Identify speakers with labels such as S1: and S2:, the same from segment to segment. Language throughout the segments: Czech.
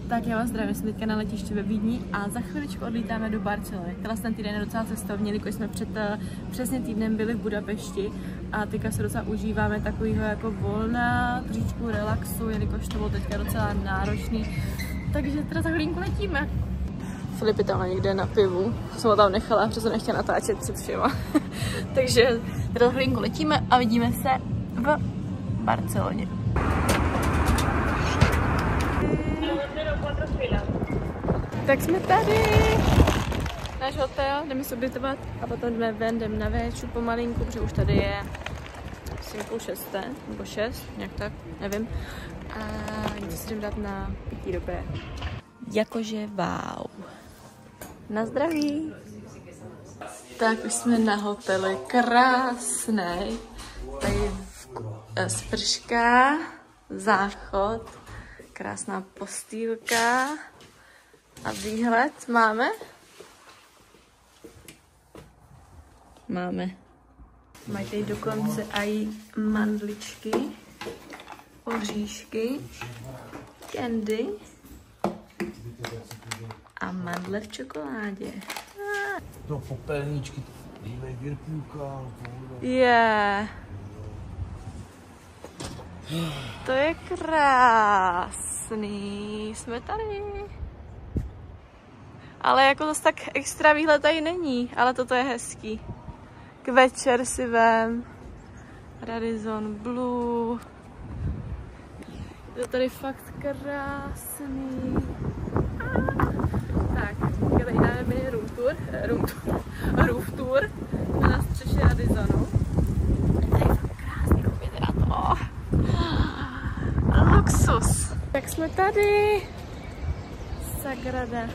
S1: Tak já vás zdravím, jsme teďka na letišti ve Vídni a za chviličku odlítáme do Barcelony. Ten týden je docela cestovní, jelikož jsme před přesně týdnem byli v Budapešti a teďka se docela užíváme takového jako volna, trošičku relaxu, jelikož to bylo teďka docela náročný. Takže teda za chvilinku letíme. Filip je tam někde na pivu, jsem ho tam nechala, protože nechtěla natáčet před všema. Takže teda za chvilinku letíme a vidíme se v Barceloně. Tak jsme tady, náš hotel, jdeme se ubytovat a potom jdeme ven, jdeme na véču pomalinku, protože už tady je asi 5:30 nebo 6, nějak tak, nevím. A něco si jdeme dát na pití dobré. Jakože wow. Na zdraví. Tak už jsme na hotelu, krásný. Tady sprška, záchod, krásná postýlka. A výhled máme? Máme. Mají tady dokonce i mandličky, oříšky, candy a mandle v čokoládě.
S2: To popelníčky, dívej, Whirlpoolka.
S1: Je. To je krásný. Jsme tady. Ale jako zase tak extra výhled tady není, ale toto je hezký. K večer si vem. Radisson Blu. Je to tady fakt krásný. Tak, tady dáme mini roof tour na střeše Radissonu. Tady je fakt krásný, koukejte na to. Luxus. Tak jsme tady. Sagrada.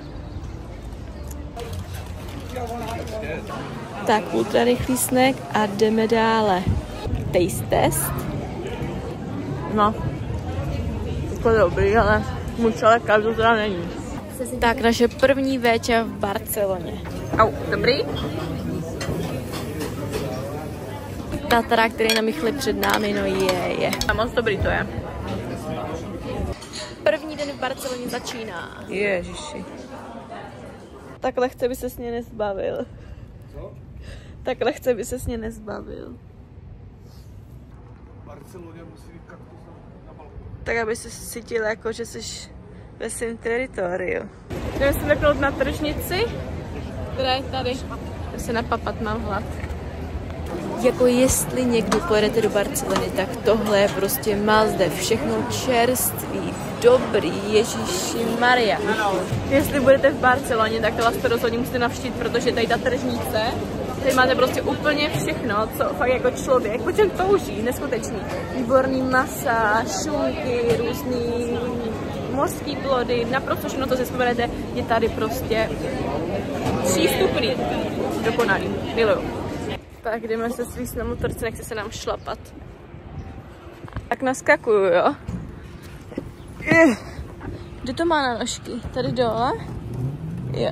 S1: Tak, ultra rychlý snack a jdeme dále. Taste test. No, to je dobrý, ale můj ale to teda není. Tak, naše první večer v Barceloně. Au, dobrý? Tatara, který namíchli před námi, no je. A moc dobrý to je. První den v Barceloně začíná. Ježiši. Tak lehce by se s ní nezbavil.
S2: Co?
S1: Tak lehce by se s ní nezbavil.
S2: Barceloně musí být kaktus na balkonu.
S1: Tak aby se cítil jako, že jsi ve svém teritoriu. Jdeme se vyknout na tržnici, která je tady. Já se napapat, mám hlad. Jako jestli někdy pojedete do Barcelony, tak tohle je prostě má zde všechno čerství, dobrý, Ježíši Maria. Jestli budete v Barceloně, tak to vás to rozhodně musíte navštívit, protože tady ta tržnice, tady máte prostě úplně všechno, co fakt jako člověk po čem touží, neskutečný. Výborný masa, šunky, různý mořský plody, naprosto všechno, co si vzpomenete, je tady prostě přístupný, dokonalý, miluju. Tak jdeme se svíst na motorce, nechce se nám šlapat. Tak naskakuju, jo? Kde to má na nožky? Tady dole? Jo.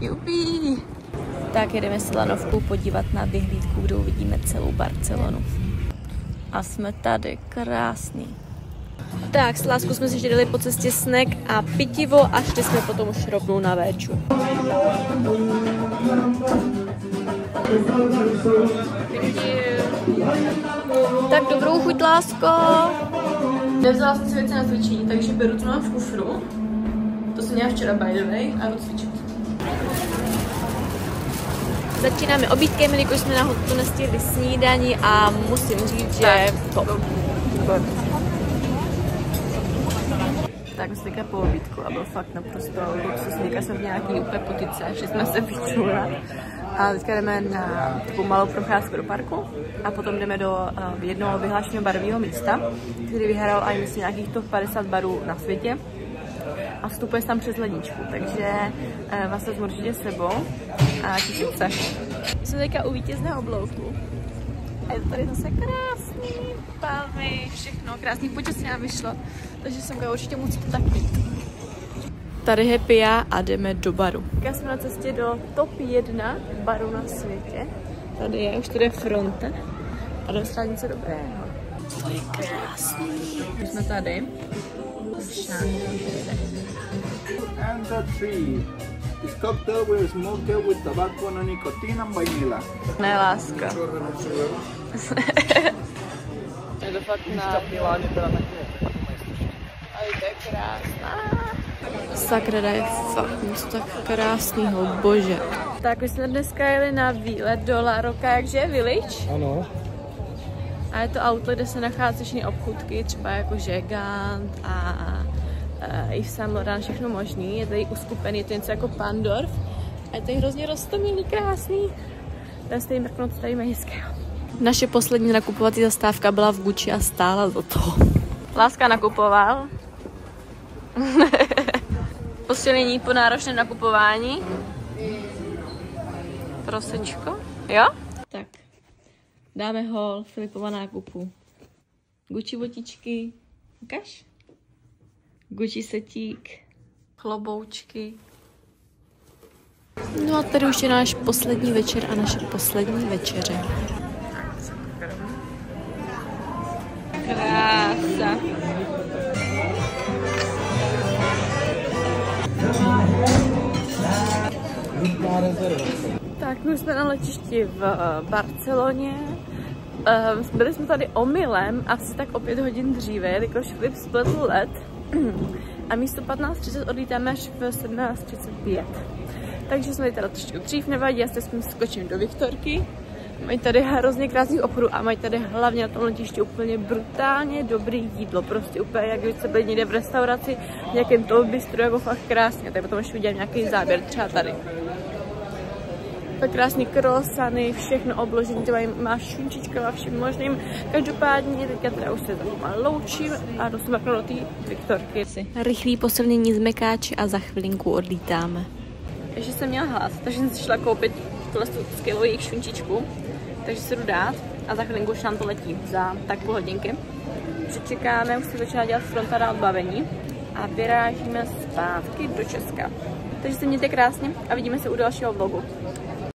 S1: Jupí. Tak jedeme s lanovkou podívat na vyhlídku, kde uvidíme celou Barcelonu. A jsme tady, krásný. Tak, s láskou jsme si ještě dali po cestě snack a pitivo a šli jsme potom už rovnou na véču. Tak dobrou chuť, lásko. Nevzala jsem si věci na cvičení, takže beru to mám v kufru. To jsem měla včera by the way a jdu cvičit. Začínáme obídkem, jelikož jsme na hotu nestihli snídani a musím říct, že top. Tak jsme teďka po obídku a byl fakt naprosto luxus. Teďka jsme v nějaký úplně potice, šli jsme se vyčurat. A teďka jdeme na takovou malou procházku do parku a potom jdeme do jednoho vyhlášeného barového místa, který vyhrál aj myslím nějakých top 50 barů na světě a vstupuje tam přes ledničku, takže vás vezmu určitě s sebou a těším se. Jsme teďka u vítězného oblouku a je to tady zase krásný, palmy, všechno krásný, počasí nám vyšlo, takže jsem určitě musím tak mít. Tady happy já a jdeme do baru. Já jsme na cestě do top 1 baru na světě. Tady je, už tady je fronta. A dostala něco dobrého. To je krásný. Už jsme tady.
S3: Delta 3. It's cocktail with smoker with tobacco, no nicotine and vanilla.
S1: Ne, láska. Je to fakt nádherný. Ale to je krásná. Sakra, je fakt něco tak krásného, bože. Tak my jsme dneska jeli na výlet do La Rocca, jakže Village.
S2: Ano.
S1: A je to auto, kde se nachází všechny obchůdky, třeba jako Gigant a Yves Saint Laurent, všechno možný. Je tady uskupený, je to něco jako Pandorf. A je tady hrozně roztomilý, krásný. Ten stejný mrknout, tady mají hezkého. Naše poslední nakupovací zastávka byla v Gucci a stála za to. Láska nakupoval. Posilnění po náročném nakupování. Prosečko. Jo? Tak. Dáme hol Filipova nákupu. Gucci botičky. Ukaž? Gucci setík. Kloboučky. No a tady už je náš poslední večer a naše poslední večeře. Krása. Tak my jsme na letišti v Barceloně. Byli jsme tady omylem asi tak o 5 hodin dříve, jelikož Filip spletl let. A místo 15:30 odlítáme až v 17:35. Takže jsme tady trošku dřív, nevadí, já se skočím do Viktorky. Mají tady hrozně krásných obchodů a mají tady hlavně na tom letišti úplně brutálně dobrý jídlo. Prostě úplně, jak když se byli někde v restauraci, v nějakém toho bistru, jako fakt krásně. Tak potom ještě udělám nějaký záběr, třeba tady. Tak krásný croissany, všechno obložení, to má šunčička a všem možným. Každopádně teďka teda už se loučím a jdu se maknout do té Viktorky. Rychlý posilnění z mekáče a za chvilinku odlítáme. Ještě jsem měla hlad, takže jsem si šla koupit tuhle skvělou jejich šunčičku. Takže se jdu dát a za chvilinku už nám to letí za tak půl hodinky. Čekáme, už se začíná dělat fronta na odbavení a vyrážíme zpátky do Česka. Takže se mějte krásně a vidíme se u dalšího vlogu.